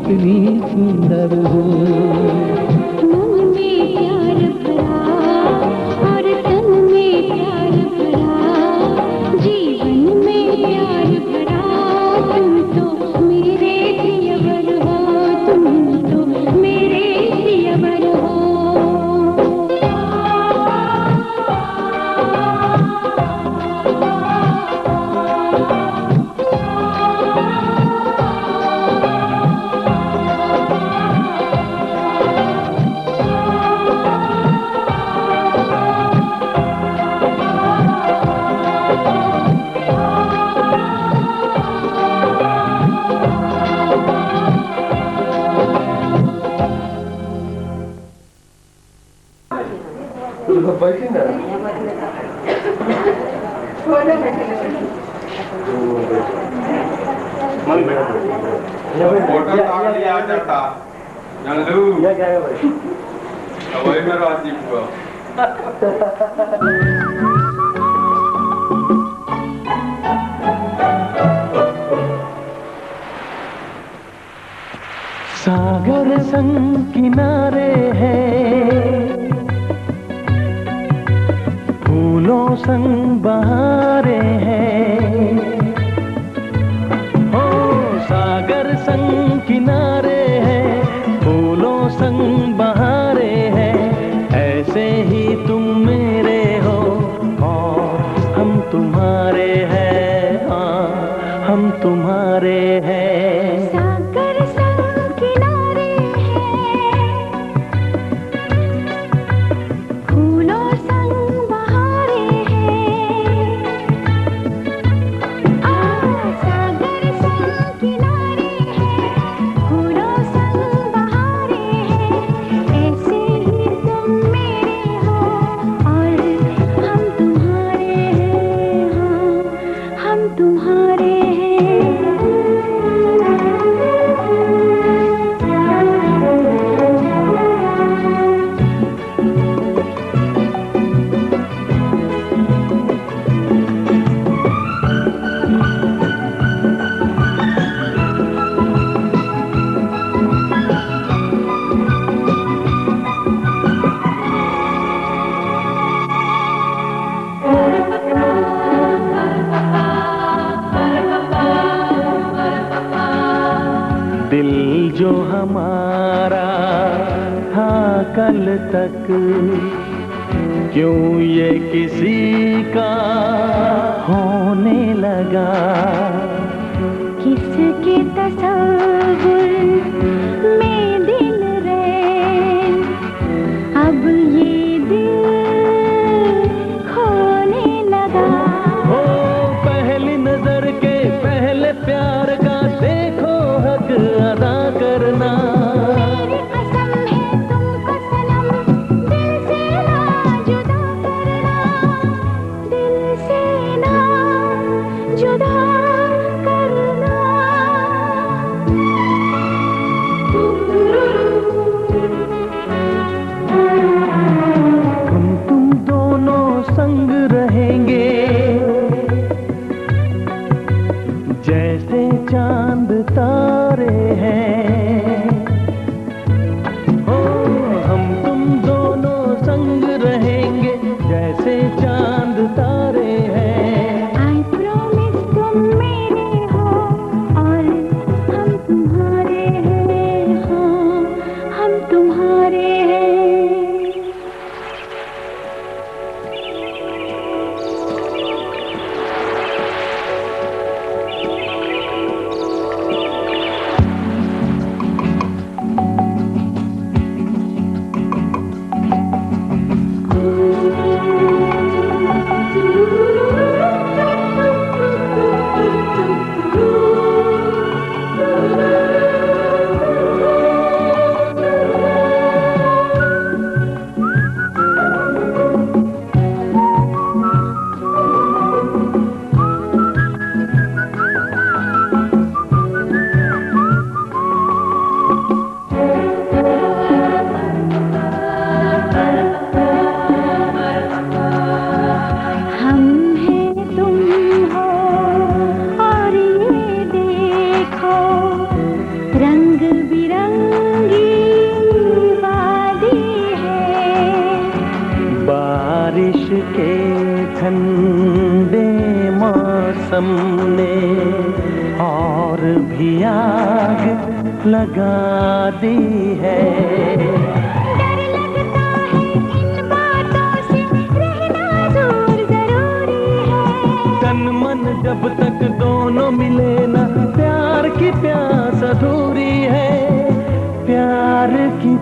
कितनी सुंदर हो। मन में प्यार भरा और तन में प्यार भरा, जीवन में प्यार भरा। तुम तो मेरे प्रियवर हो, तुम तो मेरे प्रियवर हो। बैठी ना फोटो काट लिया जाता जानलू वही में राजी हुआ। सागर संग किनारे है, फूलों संग बहारे हैं। हो सागर संग किनारे हैं, फूलों संग बहारे हैं। ऐसे ही तुम मेरे हो और हम तुम्हारे हैं, हाँ हम तुम्हारे हैं। सागर संग किनारे हैं, फूलों संग बहारे हैं। सागर संग किनारे हैं, फूलों संग बहारे हैं। ऐसे ही तुम मेरे हो और हम तुम्हारे हैं, हाँ हम तुम्हारे हैं। दिल जो हमारा था कल तक, क्यों ये किसी का होने लगा। किसके तसव्वुर में दिल रैन, अब ये दिल खोने लगा। हो पहली नजर के पहले प्यार का देखो हक अदा करना। मेरी कसम है तुमको सनम, दिल से ना जुदा करना, दिल से ना जुदा करना। हम तुम दोनों संग रहेंगे, जैसे चांद तारे हैं। हो हम तुम दोनों संग रहेंगे, जैसे चांद तारे हैं। I promise तुम मेरे हो और हम तुम्हारे हैं, हाँ हम तुम्हारे हैं। बारिश के ठंडे मौसम ने और भी आग लगा दी है। डर लगता है इन बातों से, रहना दूर जरूरी है। तन मन जब तक दोनों मिले ना, प्यार की प्यास अधूरी है, प्यार की